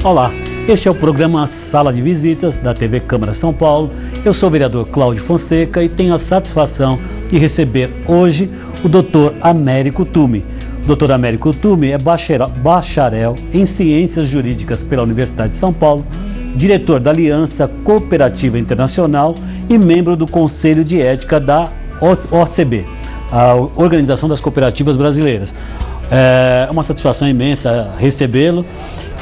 Olá, este é o programa Sala de Visitas da TV Câmara São Paulo. Eu sou o vereador Cláudio Fonseca e tenho a satisfação de receber hoje o Dr. Américo Tume. O Dr. Américo Tume é bacharel em Ciências Jurídicas pela Universidade de São Paulo, diretor da Aliança Cooperativa Internacional e membro do Conselho de Ética da OCB, a Organização das Cooperativas Brasileiras. É uma satisfação imensa recebê-lo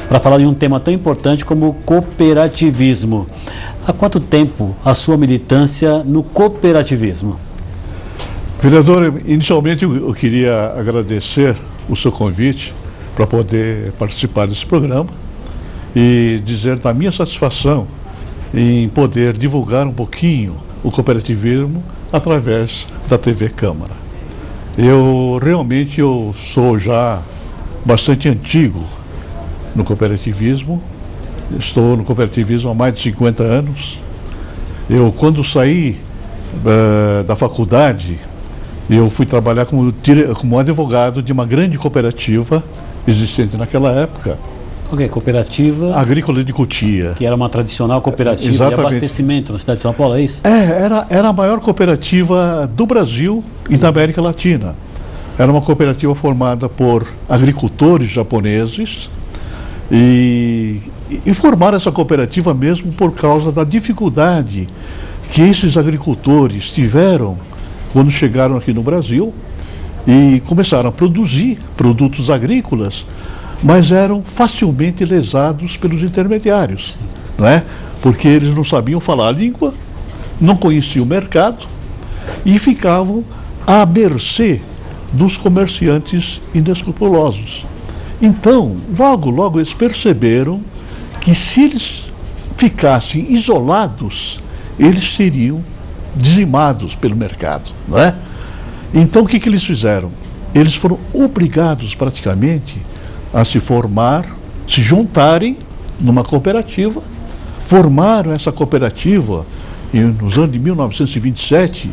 para falar de um tema tão importante como o cooperativismo. Há quanto tempo a sua militância no cooperativismo? Vereador, inicialmente eu queria agradecer o seu convite para poder participar desse programa e dizer da minha satisfação em poder divulgar um pouquinho o cooperativismo através da TV Câmara. Eu sou já bastante antigo no cooperativismo, estou no cooperativismo há mais de 50 anos. Quando saí da faculdade, eu fui trabalhar como advogado de uma grande cooperativa existente naquela época. Ok, cooperativa Agrícola de Cotia. Que era uma tradicional cooperativa de abastecimento na cidade de São Paulo, é isso? Era a maior cooperativa do Brasil e da América Latina. Era uma cooperativa formada por agricultores japoneses e formaram essa cooperativa mesmo por causa da dificuldade que esses agricultores tiveram quando chegaram aqui no Brasil e começaram a produzir produtos agrícolas, mas eram facilmente lesados pelos intermediários, não é? Porque eles não sabiam falar a língua, não conheciam o mercado e ficavam à mercê dos comerciantes inescrupulosos. Então, logo eles perceberam que se eles ficassem isolados, eles seriam dizimados pelo mercado, não é? Então, o que eles fizeram? Eles foram obrigados praticamente a se formar, se juntarem numa cooperativa, formaram essa cooperativa nos anos de 1927.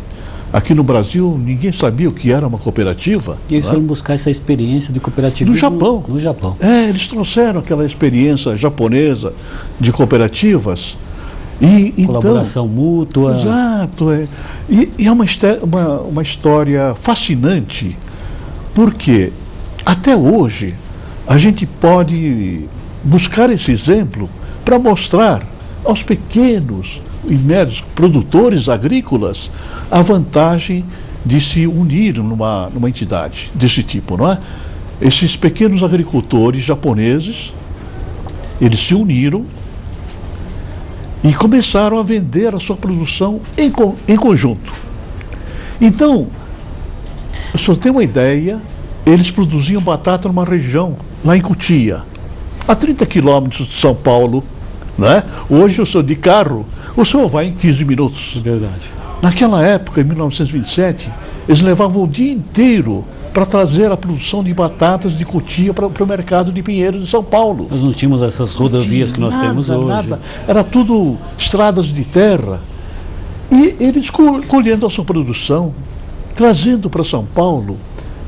Aqui no Brasil, ninguém sabia o que era uma cooperativa. E eles foram buscar essa experiência de cooperativismo no Japão. No Japão. Eles trouxeram aquela experiência japonesa de cooperativas. Colaboração mútua. Exato. E é uma história fascinante, porque até hoje a gente pode buscar esse exemplo para mostrar aos pequenos e médios produtores agrícolas a vantagem de se unir numa entidade desse tipo, não é? Esses pequenos agricultores japoneses, eles se uniram e começaram a vender a sua produção em conjunto. Então, o senhor tem uma ideia, eles produziam batata numa região, lá em Cotia, a 30 quilômetros de São Paulo, né? Hoje o senhor de carro, o senhor vai em 15 minutos. Verdade. Naquela época, em 1927, eles levavam o dia inteiro para trazer a produção de batatas de Cotia para o mercado de Pinheiros de São Paulo. Nós não tínhamos essas rodovias que nós temos hoje. Nada. Era tudo estradas de terra. E eles colhendo a sua produção, trazendo para São Paulo,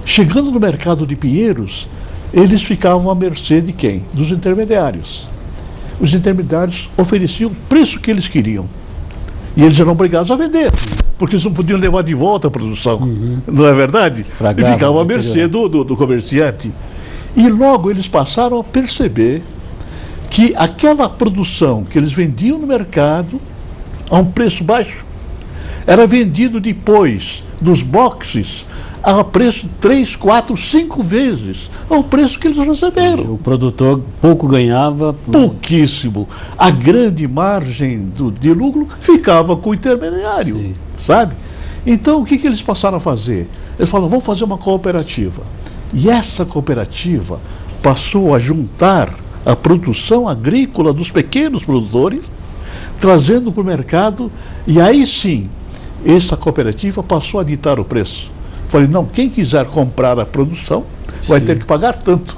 chegando no mercado de Pinheiros, eles ficavam à mercê de quem? Dos intermediários. Os intermediários ofereciam o preço que eles queriam. E eles eram obrigados a vender, porque eles não podiam levar de volta a produção. Não é verdade? Estragava, e ficavam à mercê do comerciante. E logo eles passaram a perceber que aquela produção que eles vendiam no mercado a um preço baixo era vendido depois dos boxes a preço 3, 4, 5 vezes ao preço que eles receberam. O produtor pouco ganhava. Pouquíssimo. A grande margem de lucro ficava com o intermediário. Sim. Sabe? Então, o que eles passaram a fazer? Eles falaram, vamos fazer uma cooperativa. E essa cooperativa passou a juntar a produção agrícola dos pequenos produtores, trazendo para o mercado, e aí sim, essa cooperativa passou a ditar o preço. Falei, não, quem quiser comprar a produção vai ter que pagar tanto.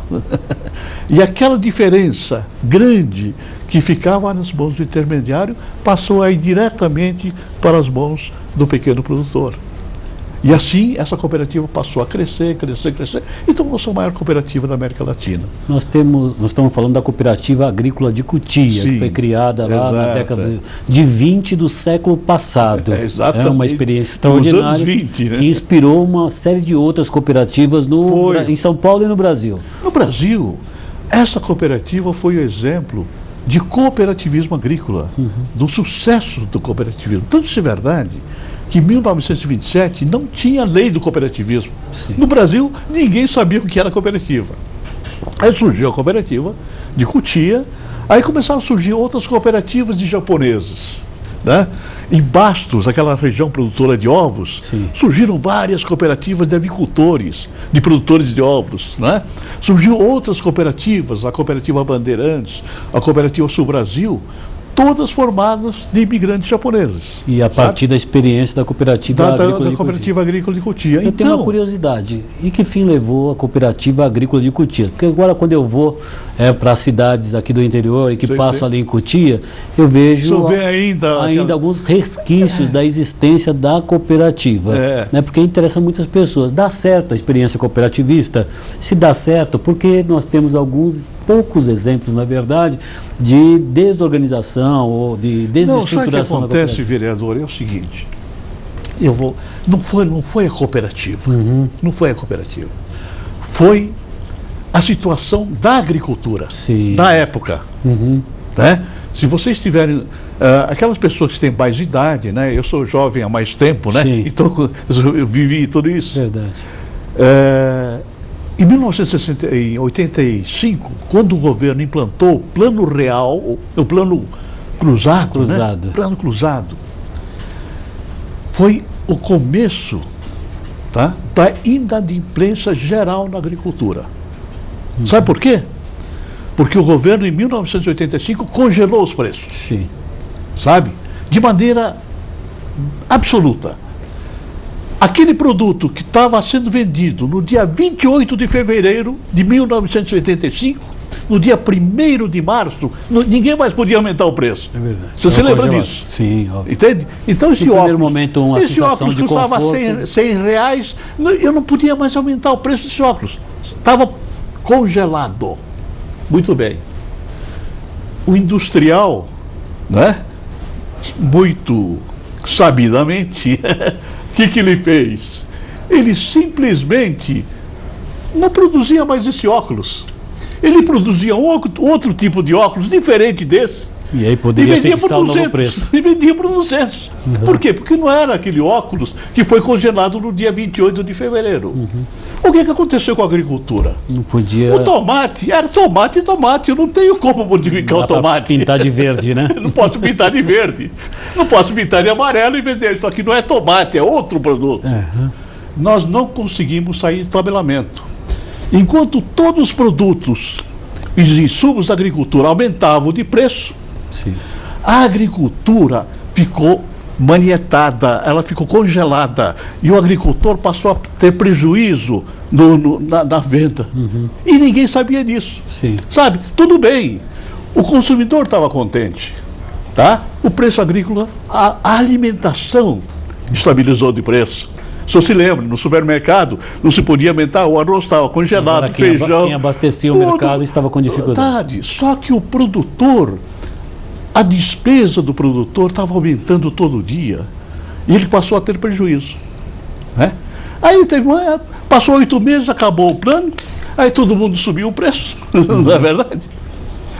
E aquela diferença grande que ficava nas mãos do intermediário passou a ir diretamente para as mãos do pequeno produtor. E assim essa cooperativa passou a crescer e tornou-se a maior cooperativa da América Latina. Nós estamos falando da Cooperativa Agrícola de Cotia, Sim, que foi criada lá na exato, década de 20 do século passado. Exatamente. É uma experiência extraordinária, Nos anos 20, né? que inspirou uma série de outras cooperativas em São Paulo e no Brasil. No Brasil, essa cooperativa foi o exemplo de cooperativismo agrícola, do sucesso do cooperativismo. Tanto isso é verdade que em 1927 não tinha lei do cooperativismo. Sim. No Brasil, ninguém sabia o que era cooperativa. Aí surgiu a cooperativa de Cotia, aí começaram a surgir outras cooperativas de japoneses, né? Em Bastos, aquela região produtora de ovos, Sim. surgiram várias cooperativas de avicultores, de produtores de ovos, né? Surgiu outras cooperativas, a Cooperativa Bandeirantes, a Cooperativa Sul Brasil, todas formadas de imigrantes japoneses. E a partir da experiência da Cooperativa Agrícola de Cooperativa Agrícola de Cotia. Eu tenho uma curiosidade. E que fim levou a Cooperativa Agrícola de Cotia? Porque agora, quando eu vou para as cidades aqui do interior e que passo ali em Cotia, eu vejo ainda alguns resquícios da existência da cooperativa. Né? Porque interessa muitas pessoas. Dá certo a experiência cooperativista? Se dá certo, porque nós temos poucos exemplos, na verdade, de desorganização ou de desestruturação. Não, sabe o que acontece, vereador? É o seguinte, não foi a cooperativa, não foi a cooperativa, foi a situação da agricultura, da época, né? Se vocês tiverem, aquelas pessoas que têm mais idade, né? Eu sou jovem há mais tempo, né? Sim. Então eu vivi tudo isso. Verdade. Em 1985, quando o governo implantou o Plano Real, o Plano Cruzado, né? Plano Cruzado, foi o começo, tá, da inadimplência geral na agricultura. Sabe por quê? Porque o governo, em 1985, congelou os preços. Sim. Sabe? De maneira absoluta. Aquele produto que estava sendo vendido no dia 28 de fevereiro de 1985, no dia 1º de março, ninguém mais podia aumentar o preço. É verdade. Você se lembra disso? Sim, óbvio. Entende? Então esse óculos de custava 100 reais, eu não podia mais aumentar o preço desse óculos. Estava congelado. Muito bem. O industrial, né, muito sabidamente, o que ele fez? Ele simplesmente não produzia mais esse óculos. Ele produzia outro tipo de óculos diferente desse. E aí poderia fixar o novo preço. E vendia por 200. Por quê? Porque não era aquele óculos que foi congelado no dia 28 de fevereiro. O que aconteceu com a agricultura? Não podia... O tomate era tomate. Eu não tenho como modificar o tomate. Pintar de verde, né? Não posso pintar de verde. Não posso pintar de amarelo e vender. Isso aqui não é tomate, é outro produto. Nós não conseguimos sair do tabelamento. Enquanto todos os produtos e insumos da agricultura aumentavam de preço, sim, a agricultura ficou manietada, ela ficou congelada e o agricultor passou a ter prejuízo na venda. E ninguém sabia disso. Sim. Sabe? Tudo bem, o consumidor estava contente, tá? O preço agrícola, a alimentação estabilizou de preço. Só se lembra, no supermercado não se podia aumentar, o arroz estava congelado, feijão. Quem abastecia o mercado estava com dificuldade. Só que o produtor, a despesa do produtor estava aumentando todo dia e ele passou a ter prejuízo. Né? Aí passou 8 meses, acabou o plano, aí todo mundo subiu o preço, não é verdade?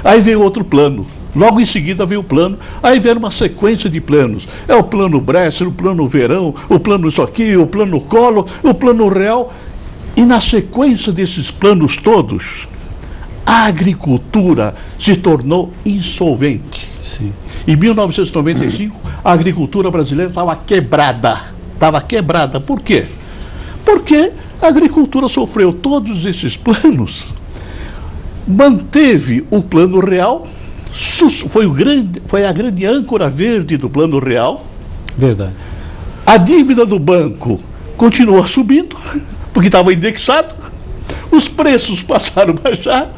Aí veio outro plano. Logo em seguida veio o plano, aí veio uma sequência de planos. É o plano Bresser, o plano Verão, o plano isso aqui, o plano Collor, o plano Real. E na sequência desses planos todos, a agricultura se tornou insolvente. Sim. Em 1995, a agricultura brasileira estava quebrada. Estava quebrada. Por quê? Porque a agricultura sofreu todos esses planos, manteve o plano Real, foi a grande âncora verde do Plano Real. Verdade. A dívida do banco continuou subindo, porque estava indexado. Os preços passaram a baixar.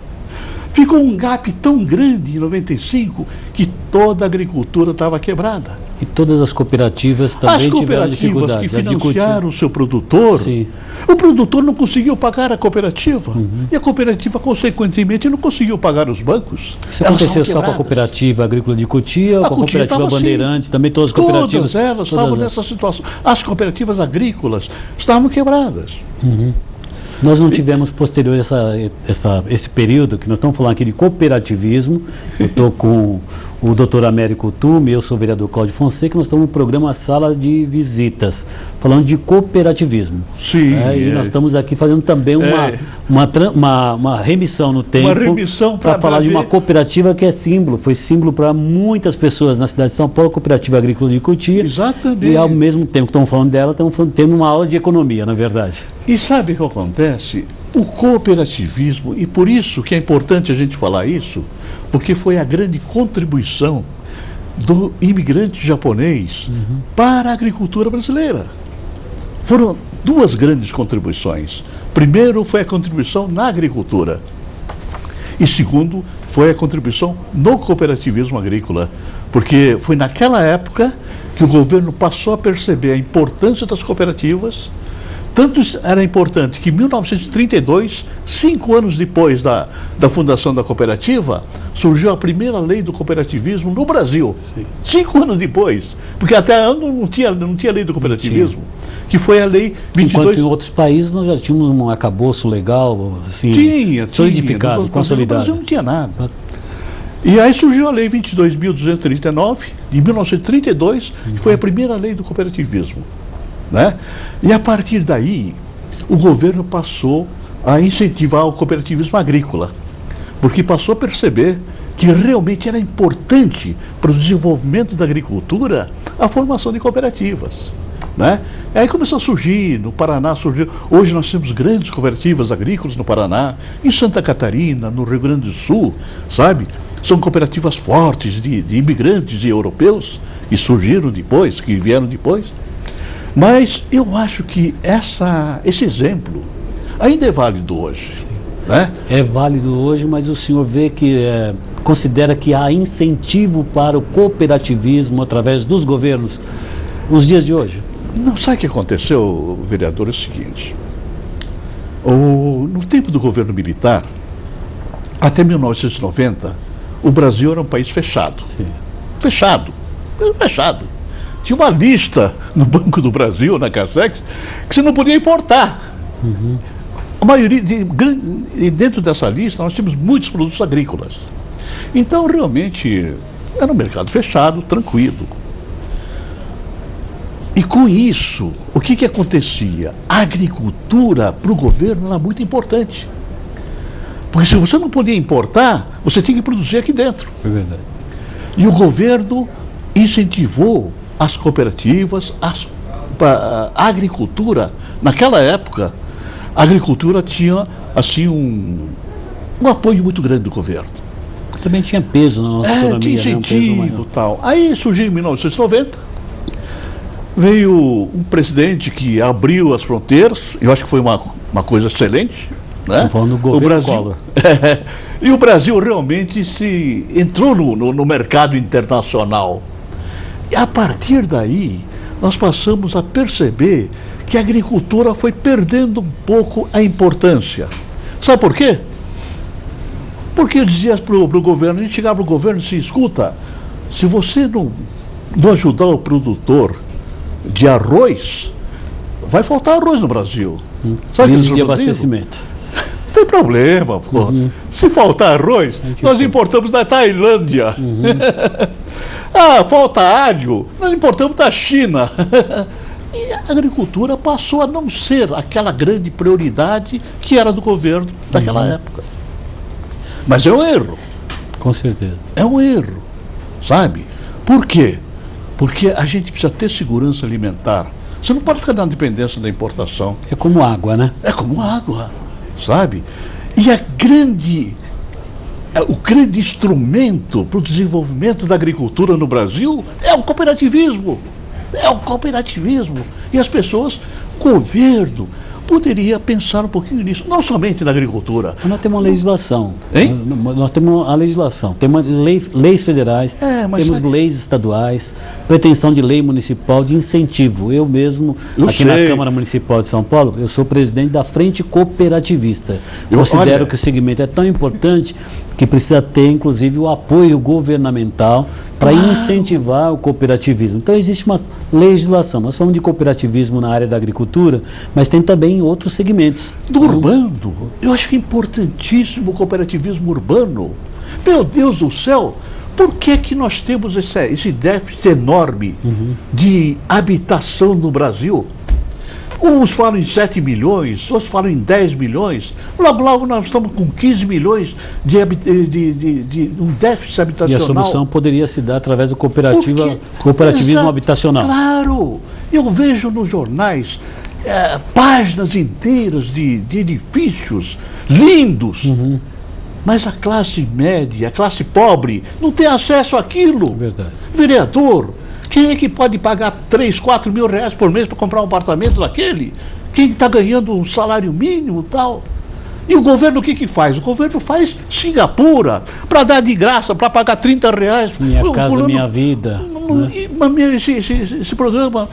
Ficou um gap tão grande em 95 que toda a agricultura estava quebrada. E todas as cooperativas também tiveram dificuldades. As cooperativas que financiaram o seu produtor, sim, o produtor não conseguiu pagar a cooperativa. E a cooperativa, consequentemente, não conseguiu pagar os bancos. Isso aconteceu só com a Cooperativa Agrícola de Cotia, com a Cooperativa Bandeirantes, assim, também todas as cooperativas? Todas elas estavam nessa situação. As cooperativas agrícolas estavam quebradas. Nós não tivemos posterior esse período, que nós estamos falando aqui de cooperativismo. Eu estou com o doutor Américo Tume, eu sou o vereador Cláudio Fonseca, nós estamos no programa Sala de Visitas, falando de cooperativismo. Sim. E nós estamos aqui fazendo também uma remissão no tempo para falar de uma cooperativa que é símbolo, foi símbolo para muitas pessoas na cidade de São Paulo, a Cooperativa Agrícola de Cotia. Exatamente. E ao mesmo tempo que estamos falando dela, estamos tendo uma aula de economia, na verdade. E sabe o que acontece? O cooperativismo, e por isso que é importante a gente falar isso, porque foi a grande contribuição do imigrante japonês para a agricultura brasileira. Foram duas grandes contribuições. Primeiro foi a contribuição na agricultura. E segundo foi a contribuição no cooperativismo agrícola. Porque foi naquela época que o governo passou a perceber a importância das cooperativas. Tanto era importante que em 1932, 5 anos depois da fundação da cooperativa, surgiu a primeira lei do cooperativismo no Brasil. 5 anos depois, porque até ano não tinha lei do cooperativismo, que foi a lei 22... Enquanto em outros países nós já tínhamos um arcabouço legal, assim, solidificado, consolidado. No Brasil não tinha nada. E aí surgiu a lei 22.239, de 1932, que foi a primeira lei do cooperativismo. Né? E a partir daí, o governo passou a incentivar o cooperativismo agrícola, porque passou a perceber que realmente era importante para o desenvolvimento da agricultura a formação de cooperativas. Né? E aí começou a surgir, no Paraná surgiu, hoje nós temos grandes cooperativas agrícolas no Paraná, em Santa Catarina, no Rio Grande do Sul, sabe? São cooperativas fortes de imigrantes e europeus que surgiram depois, que vieram depois. Mas eu acho que esse exemplo ainda é válido hoje. Né? É válido hoje, mas o senhor vê que considera que há incentivo para o cooperativismo através dos governos nos dias de hoje? Não, sabe o que aconteceu, vereador? É o seguinte. No tempo do governo militar, até 1990, o Brasil era um país fechado. Sim. Fechado. Tinha uma lista no Banco do Brasil, na Casex, que você não podia importar. A maioria, dentro dessa lista, nós tínhamos muitos produtos agrícolas. Então, realmente, era um mercado fechado, tranquilo. E com isso, o que acontecia? A agricultura, para o governo, era muito importante. Porque se você não podia importar, você tinha que produzir aqui dentro. É verdade. E o governo incentivou as cooperativas, a agricultura. Naquela época, a agricultura tinha assim um apoio muito grande do governo. Também tinha peso na nossa economia. Tinha incentivo e tal. Aí surgiu em 1990, veio um presidente que abriu as fronteiras, eu acho que foi uma coisa excelente. Né? Estamos falando do governo Brasil, Collor. E o Brasil realmente entrou no mercado internacional. E a partir daí, nós passamos a perceber que a agricultura foi perdendo um pouco a importância. Sabe por quê? Porque eu dizia para o governo, a gente chegava para o governo e disse, escuta, se você não ajudar o produtor de arroz, vai faltar arroz no Brasil. Sabe crise de abastecimento. Não tem problema, pô. Se faltar arroz, nós importamos da Tailândia. Falta alho, nós importamos da China. E a agricultura passou a não ser aquela grande prioridade que era do governo daquela época. Mas é um erro. Com certeza. É um erro, sabe? Por quê? Porque a gente precisa ter segurança alimentar. Você não pode ficar na dependência da importação. É como água, né? É como água, sabe? E o grande instrumento para o desenvolvimento da agricultura no Brasil é o cooperativismo. É o cooperativismo. E as pessoas, o governo, poderia pensar um pouquinho nisso, não somente na agricultura. Mas nós temos uma legislação. Hein? Nós temos a legislação, temos leis federais, temos leis estaduais, pretensão de lei municipal de incentivo. Eu mesmo, aqui na Câmara Municipal de São Paulo, eu sou presidente da Frente Cooperativista. Eu considero que o segmento é tão importante que precisa ter, inclusive, o apoio governamental para incentivar o cooperativismo. Então, existe uma legislação. Nós falamos de cooperativismo na área da agricultura, mas tem também outros segmentos. Do urbano, eu acho que é importantíssimo o cooperativismo urbano. Meu Deus do céu, por que que nós temos esse déficit enorme de habitação no Brasil? Uns falam em 7 milhões, outros falam em 10 milhões. Logo, logo nós estamos com 15 milhões de um déficit habitacional. E a solução poderia se dar através do cooperativismo habitacional. Claro! Eu vejo nos jornais páginas inteiras de edifícios lindos, mas a classe média, a classe pobre, não tem acesso àquilo. Verdade. Vereador, quem é que pode pagar 3, 4 mil reais por mês para comprar um apartamento daquele? Quem está ganhando um salário mínimo e tal? E o governo o que faz? O governo faz Singapura, para dar de graça, para pagar 30 reais. Minha casa, minha vida. Esse programa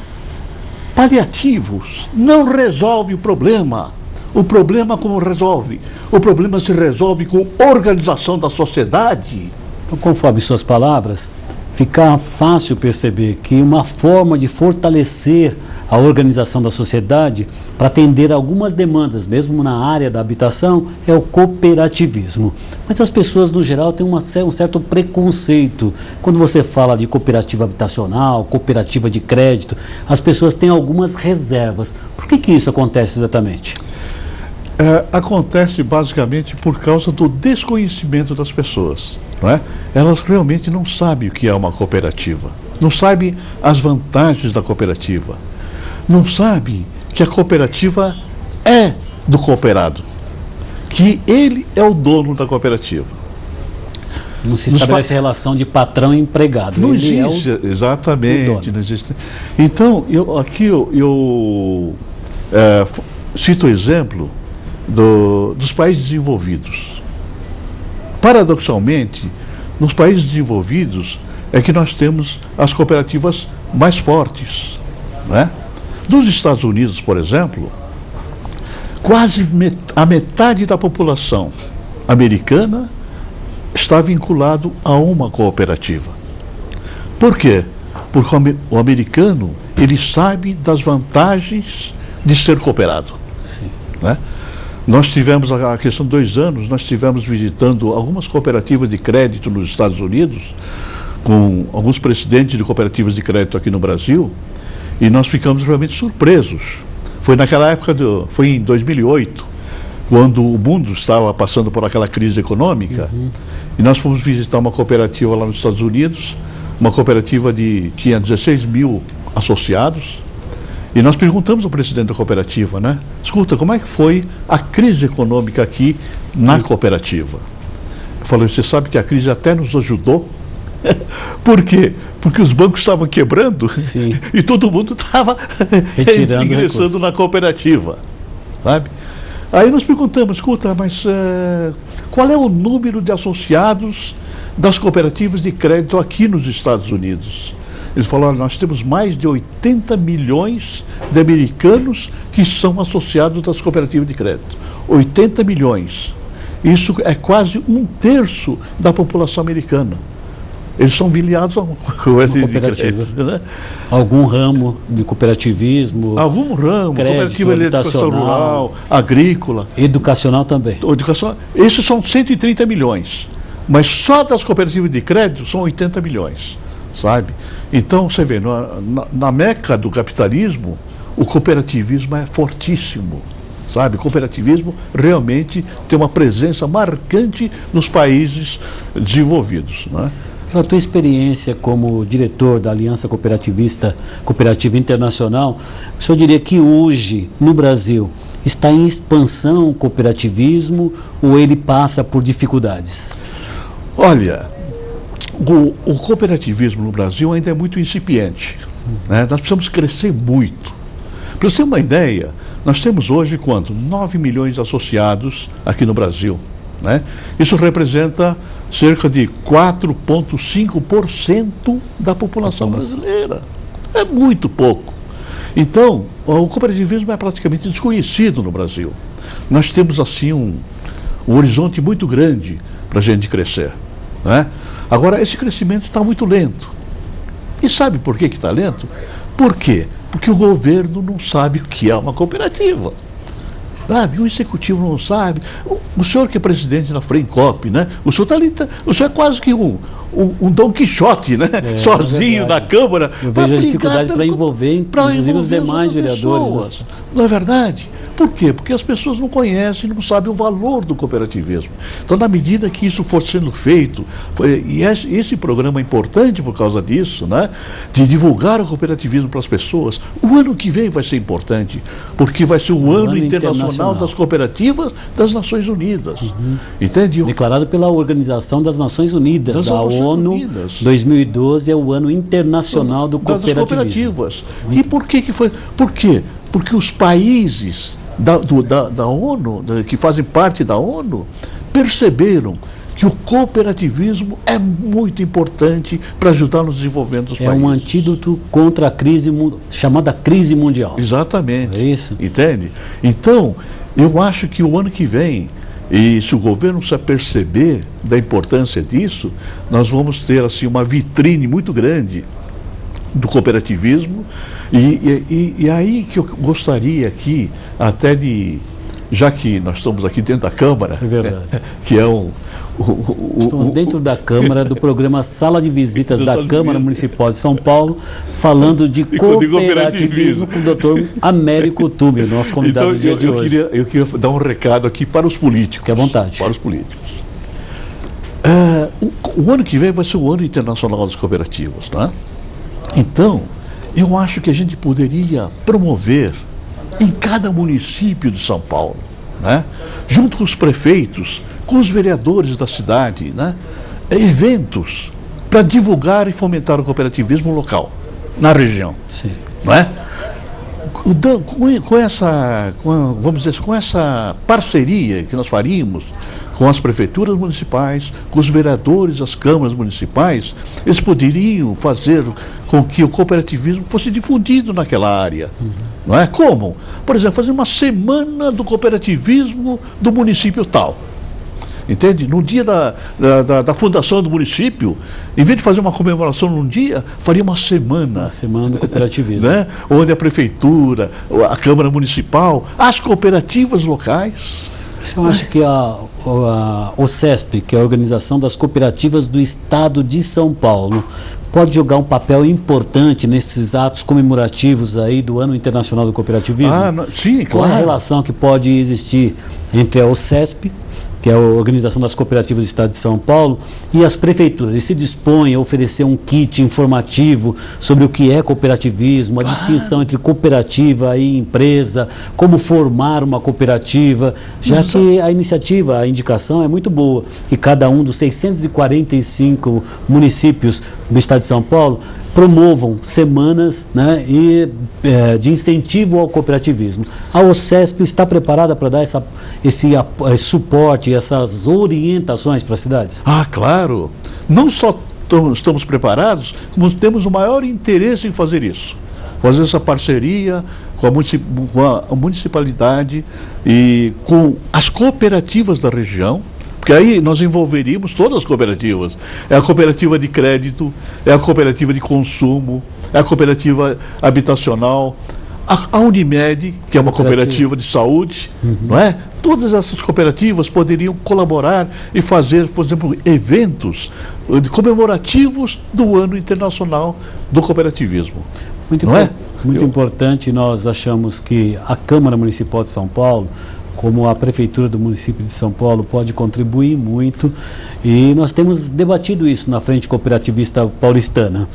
paliativos não resolve o problema. O problema como resolve? O problema se resolve com organização da sociedade. Então, conforme suas palavras, fica fácil perceber que uma forma de fortalecer a organização da sociedade para atender algumas demandas, mesmo na área da habitação, é o cooperativismo. Mas as pessoas, no geral, têm um certo preconceito. Quando você fala de cooperativa habitacional, cooperativa de crédito, as pessoas têm algumas reservas. Por que isso acontece exatamente? Acontece basicamente por causa do desconhecimento das pessoas. Não é? Elas realmente não sabem o que é uma cooperativa, não sabem as vantagens da cooperativa, não sabem que a cooperativa é do cooperado, que ele é o dono da cooperativa. Não se estabelece relação de patrão e empregado. Não existe, exatamente. Não existe. Então, eu cito o exemplo dos países desenvolvidos. Paradoxalmente, nos países desenvolvidos é que nós temos as cooperativas mais fortes, né? Nos Estados Unidos, por exemplo, quase a metade da população americana está vinculado a uma cooperativa. Por quê? Porque o americano, ele sabe das vantagens de ser cooperado. Sim. Né? Nós tivemos, a questão de 2 anos, nós estivemos visitando algumas cooperativas de crédito nos Estados Unidos, com alguns presidentes de cooperativas de crédito aqui no Brasil, e nós ficamos realmente surpresos. Foi naquela época, foi em 2008, quando o mundo estava passando por aquela crise econômica, e nós fomos visitar uma cooperativa lá nos Estados Unidos, uma cooperativa que tinha 16 mil associados, e nós perguntamos ao presidente da cooperativa, né? Escuta, como é que foi a crise econômica aqui na cooperativa? Eu falei, você sabe que a crise até nos ajudou? Por quê? Porque os bancos estavam quebrando. Sim. E todo mundo estava ingressando na cooperativa, sabe? Aí nós perguntamos, escuta, mas qual é o número de associados das cooperativas de crédito aqui nos Estados Unidos? Eles falaram, nós temos mais de 80 milhões de americanos que são associados das cooperativas de crédito. 80 milhões. Isso é quase 1/3 da população americana. Eles são filiados a uma cooperativa de crédito, né? Algum ramo de cooperativismo? Algum ramo, crédito, cooperativa de educação rural, agrícola. Educacional também. Educação, esses são 130 milhões. Mas só das cooperativas de crédito são 80 milhões. Sabe? Então, você vê, na meca do capitalismo, o cooperativismo é fortíssimo, sabe? O cooperativismo realmente tem uma presença marcante nos países desenvolvidos, né? Pela tua experiência como diretor da Aliança Cooperativa Internacional, o senhor diria que hoje, no Brasil, está em expansão o cooperativismo ou ele passa por dificuldades? Olha, o cooperativismo no Brasil ainda é muito incipiente, né? Nós precisamos crescer muito. Para você ter uma ideia, nós temos hoje quanto? 9 milhões de associados aqui no Brasil, né? Isso representa cerca de 4,5% da população brasileira. É muito pouco. Então, o cooperativismo é praticamente desconhecido no Brasil. Nós temos, assim, um horizonte muito grande para a gente crescer, né? Agora, esse crescimento está muito lento. E sabe por que está lento? Por quê? Porque o governo não sabe o que é uma cooperativa. Sabe? O executivo não sabe. O senhor que é presidente da Frencop, né? O senhor está ali, o senhor é quase que um Dom Quixote, né? Sozinho na Câmara. Eu vejo a dificuldade para envolver, inclusive, os demais vereadores. Não é verdade? Por quê? Porque as pessoas não conhecem, não sabem o valor do cooperativismo. Então, na medida que isso for sendo feito, e esse programa é importante por causa disso, né? De divulgar o cooperativismo para as pessoas, o ano que vem vai ser importante, porque vai ser o ano internacional das cooperativas das Nações Unidas. Entende? Declarado pela Organização das Nações Unidas, da ONU, 2012 é o ano internacional do cooperativismo. Das cooperativas. E por que foi? Por quê? Porque os países da ONU, que fazem parte da ONU, perceberam que o cooperativismo é muito importante para ajudar no desenvolvimento dos países. É um antídoto contra a crise, chamada crise mundial. Exatamente. É isso? Entende? Então, eu acho que o ano que vem, e se o governo se aperceber da importância disso, nós vamos ter, assim, uma vitrine muito grande do cooperativismo, e aí que eu gostaria aqui, até de, já que nós estamos aqui dentro da Câmara, que é estamos dentro da Câmara, do programa Sala de Visitas da Câmara Municipal de São Paulo, falando de cooperativismo com o doutor Américo Tume, nosso convidado do dia de hoje. Eu queria dar um recado aqui para os políticos. Fique à vontade. Para os políticos. O ano que vem vai ser o ano internacional das cooperativas, não é? Então, eu acho que a gente poderia promover em cada município de São Paulo, né, junto com os prefeitos, com os vereadores da cidade, né, eventos para divulgar e fomentar o cooperativismo local, na região. Sim. Não é? Vamos dizer, com essa parceria que nós faríamos com as prefeituras municipais, com os vereadores das câmaras municipais, eles poderiam fazer com que o cooperativismo fosse difundido naquela área. Não é? Como? Por exemplo, fazer uma semana do cooperativismo do município tal. Entende? No dia da fundação do município, em vez de fazer uma comemoração num dia, faria uma semana. Uma semana do cooperativismo. Né? Onde a prefeitura, a Câmara Municipal, as cooperativas locais. Você acha que a OCESP, que é a Organização das Cooperativas do Estado de São Paulo, pode jogar um papel importante nesses atos comemorativos aí do Ano Internacional do Cooperativismo? Sim, claro. Qual a relação que pode existir entre a OCESP, que é a Organização das Cooperativas do Estado de São Paulo, e as prefeituras? Eles se dispõem a oferecer um kit informativo sobre o que é cooperativismo, a distinção entre cooperativa e empresa, como formar uma cooperativa, já que a iniciativa, a indicação é muito boa, que cada um dos 645 municípios do Estado de São Paulo promovam semanas, né, de incentivo ao cooperativismo. A OCESP está preparada para dar esse suporte, essas orientações para as cidades? Ah, claro! Não só estamos preparados, como temos o maior interesse em fazer isso. Fazer essa parceria com a municipalidade e com as cooperativas da região, porque aí nós envolveríamos todas as cooperativas. É a cooperativa de crédito, é a cooperativa de consumo, é a cooperativa habitacional, a Unimed, que é uma cooperativa de saúde, não é? Todas essas cooperativas poderiam colaborar e fazer, por exemplo, eventos comemorativos do Ano Internacional do Cooperativismo. Muito importante, nós achamos que a Câmara Municipal de São Paulo como a Prefeitura do município de São Paulo pode contribuir muito, e nós temos debatido isso na Frente Cooperativista Paulistana.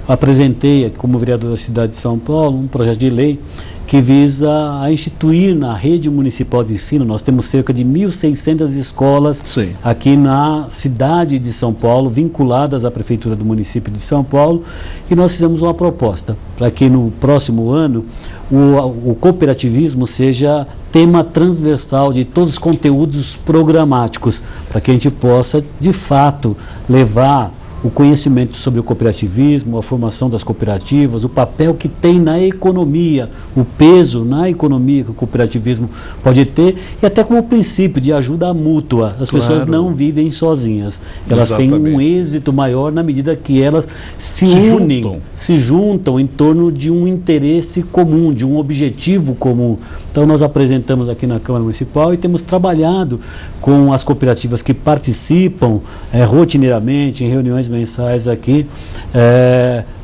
Apresentei, como vereador da cidade de São Paulo, um projeto de lei que visa a instituir na rede municipal de ensino. Nós temos cerca de 1.600 escolas aqui na cidade de São Paulo, vinculadas à Prefeitura do município de São Paulo, e nós fizemos uma proposta para que no próximo ano o cooperativismo seja tema transversal de todos os conteúdos programáticos, para que a gente possa, de fato, levar o conhecimento sobre o cooperativismo, a formação das cooperativas, o papel que tem na economia, o peso na economia que o cooperativismo pode ter, e até como princípio de ajuda mútua. As pessoas não vivem sozinhas, elas têm um êxito maior na medida que elas se unem, se juntam em torno de um interesse comum, de um objetivo comum. Então nós apresentamos aqui na Câmara Municipal e temos trabalhado com as cooperativas que participam rotineiramente em reuniões mensais aqui,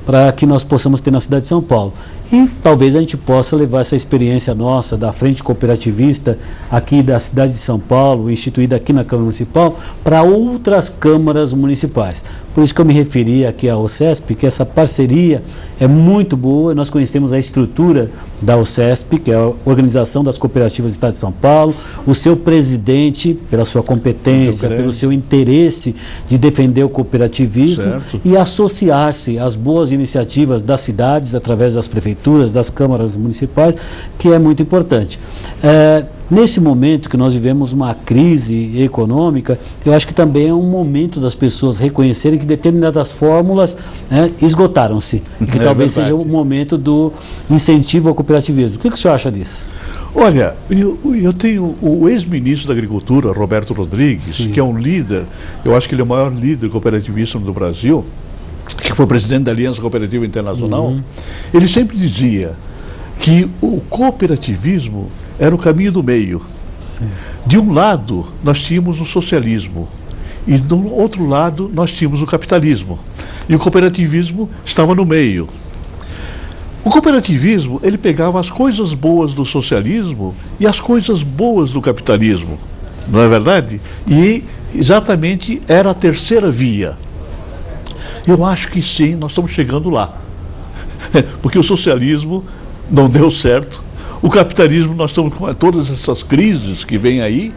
para que nós possamos ter na cidade de São Paulo. E talvez a gente possa levar essa experiência nossa da Frente Cooperativista aqui da cidade de São Paulo, instituída aqui na Câmara Municipal, para outras câmaras municipais. Por isso que eu me referi aqui à OCESP, que essa parceria é muito boa. Nós conhecemos a estrutura da OCESP, que é a Organização das Cooperativas do Estado de São Paulo, o seu presidente, pela sua competência, pelo seu interesse de defender o cooperativismo e associar-se às boas iniciativas das cidades, através das prefeituras, das câmaras municipais, que é muito importante. Nesse momento que nós vivemos uma crise econômica, eu acho que também é um momento das pessoas reconhecerem que determinadas fórmulas esgotaram-se, e que talvez seja o momento do incentivo ao cooperativismo. O que o senhor acha disso? Olha, eu tenho o ex-ministro da Agricultura, Roberto Rodrigues, que é um líder, eu acho que ele é o maior líder cooperativista do Brasil, que foi presidente da Aliança Cooperativa Internacional. Ele sempre dizia que o cooperativismo era o caminho do meio. De um lado, nós tínhamos o socialismo, e do outro lado, nós tínhamos o capitalismo. E o cooperativismo estava no meio. O cooperativismo, ele pegava as coisas boas do socialismo e as coisas boas do capitalismo, não é verdade? E exatamente era a terceira via. Eu acho que sim, nós estamos chegando lá. Porque o socialismo não deu certo, o capitalismo, nós estamos com todas essas crises que vêm aí,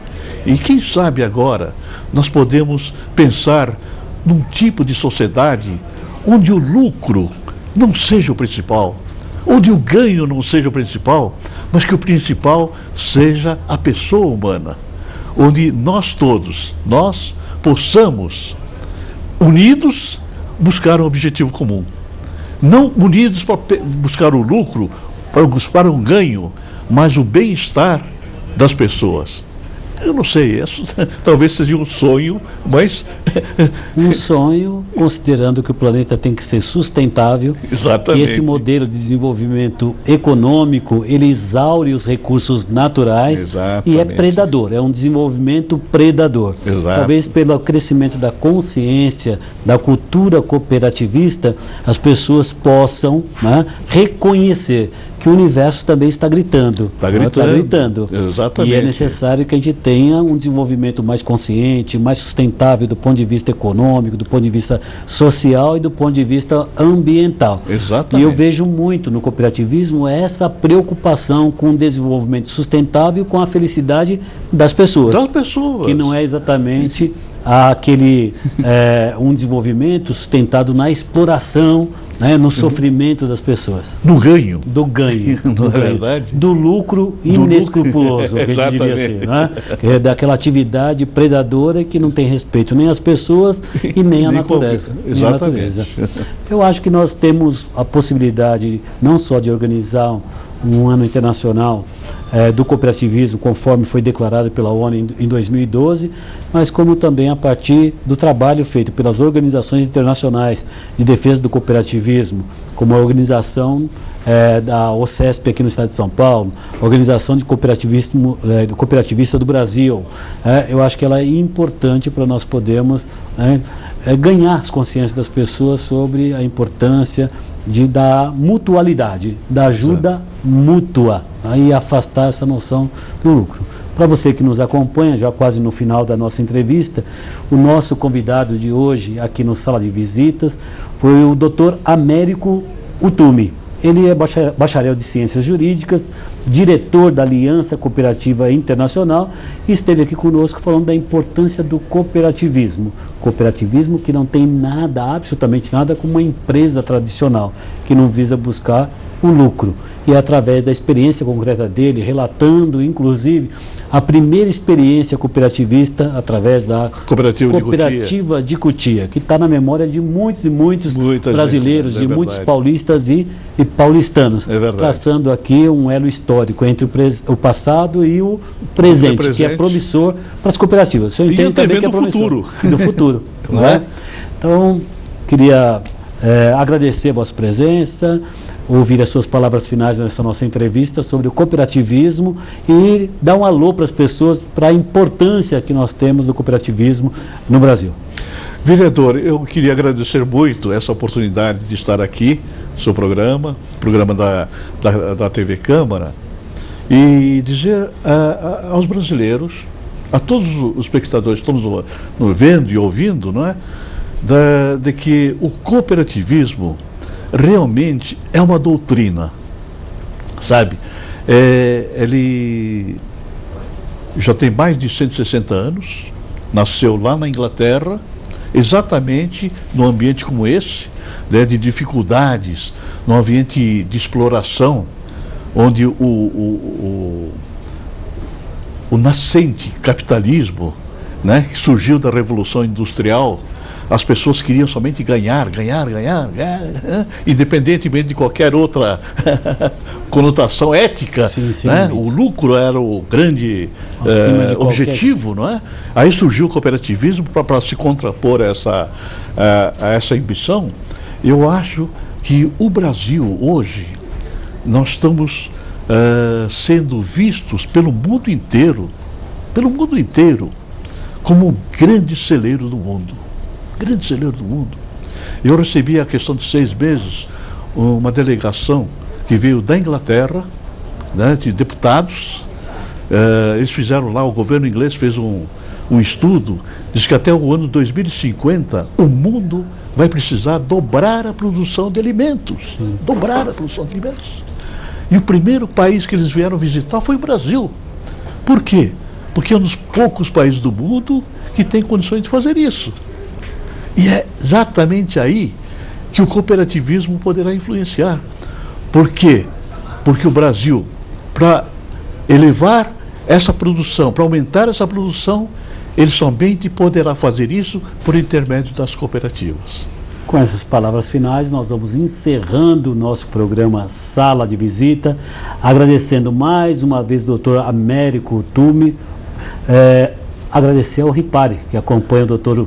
e quem sabe agora nós podemos pensar num tipo de sociedade onde o lucro não seja o principal, onde o ganho não seja o principal, mas que o principal seja a pessoa humana, onde nós todos, nós possamos, unidos, buscar um objetivo comum. Não unidos para buscar o lucro, para buscar um ganho, mas o bem-estar das pessoas. Eu não sei, isso talvez seja um sonho, mas... Um sonho, considerando que o planeta tem que ser sustentável. Exatamente. E esse modelo de desenvolvimento econômico, ele exaure os recursos naturais. Exatamente. E é predador, é um desenvolvimento predador. Exato. Talvez pelo crescimento da consciência, da cultura cooperativista, as pessoas possam reconhecer que o universo também está gritando. Está gritando. Exatamente. E é necessário que a gente tenha um desenvolvimento mais consciente, mais sustentável do ponto de vista econômico, do ponto de vista social e do ponto de vista ambiental. Exatamente. E eu vejo muito no cooperativismo essa preocupação com o desenvolvimento sustentável, com a felicidade das pessoas. Das pessoas. Que não é exatamente aquele um desenvolvimento sustentado na exploração, no sofrimento das pessoas. No ganho. Do ganho. Não é verdade? Do lucro inescrupuloso, que a gente diria assim. Daquela atividade predadora que não tem respeito nem às pessoas e nem à natureza. Exatamente. Eu acho que nós temos a possibilidade não só de organizar um ano internacional do cooperativismo, conforme foi declarado pela ONU em 2012, mas como também a partir do trabalho feito pelas organizações internacionais de defesa do cooperativismo, como a organização da OCESP aqui no estado de São Paulo, a Organização de Cooperativismo, do Cooperativista do Brasil. Eu acho que ela é importante para nós podermos ganhar as consciências das pessoas sobre a importância da mutualidade, da ajuda mútua, e afastar essa noção do lucro. Para você que nos acompanha, já quase no final da nossa entrevista, o nosso convidado de hoje aqui no Sala de Visitas foi o Dr. Américo Utumi. Ele é bacharel de Ciências Jurídicas, diretor da Aliança Cooperativa Internacional e esteve aqui conosco falando da importância do cooperativismo. Cooperativismo que não tem nada, absolutamente nada, com uma empresa tradicional, que não visa buscar o lucro. E é através da experiência concreta dele, relatando, inclusive, a primeira experiência cooperativista através da Cooperativa de Cotia, que está na memória de muitos e muitos brasileiros, de muitos paulistas e paulistanos, traçando aqui um elo histórico entre o passado e o presente, que é promissor para as cooperativas. Eu entendo também que é promissor. E do futuro. Não é? Então, queria agradecer a vossa presença, ouvir as suas palavras finais nessa nossa entrevista sobre o cooperativismo e dar um alô para as pessoas, para a importância que nós temos do cooperativismo no Brasil. Vereador, eu queria agradecer muito essa oportunidade de estar aqui no seu programa da TV Câmara, e dizer aos brasileiros, a todos os espectadores que estão nos vendo e ouvindo, não é? De que o cooperativismo realmente é uma doutrina, sabe? Ele já tem mais de 160 anos, nasceu lá na Inglaterra, exatamente num ambiente como esse, né, de dificuldades, num ambiente de exploração, onde o nascente capitalismo, né, que surgiu da Revolução Industrial, as pessoas queriam somente ganhar, independentemente de qualquer outra conotação ética, né? O lucro era o grande objetivo, não é? Aí surgiu o cooperativismo para se contrapor a essa ambição. Eu acho que o Brasil hoje, nós estamos sendo vistos pelo mundo inteiro, como um grande celeiro do mundo. Grande celeiro do mundo. Eu recebi a questão de 6 meses uma delegação que veio da Inglaterra, né, de deputados. Eles fizeram lá, o governo inglês fez um estudo, diz que até o ano 2050 o mundo vai precisar dobrar a produção de alimentos. Dobrar a produção de alimentos. E o primeiro país que eles vieram visitar foi o Brasil. Por quê? Porque é um dos poucos países do mundo que tem condições de fazer isso. E é exatamente aí que o cooperativismo poderá influenciar. Por quê? Porque o Brasil, para elevar essa produção, para aumentar essa produção, ele somente poderá fazer isso por intermédio das cooperativas. Com essas palavras finais, nós vamos encerrando o nosso programa Sala de Visita, agradecendo mais uma vez o Dr. Américo Utumi, agradecer ao Ripari, que acompanha o Dr.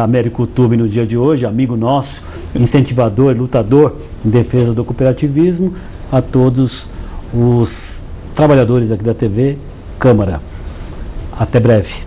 Américo Utumi no dia de hoje, amigo nosso, incentivador, lutador em defesa do cooperativismo, a todos os trabalhadores aqui da TV Câmara. Até breve.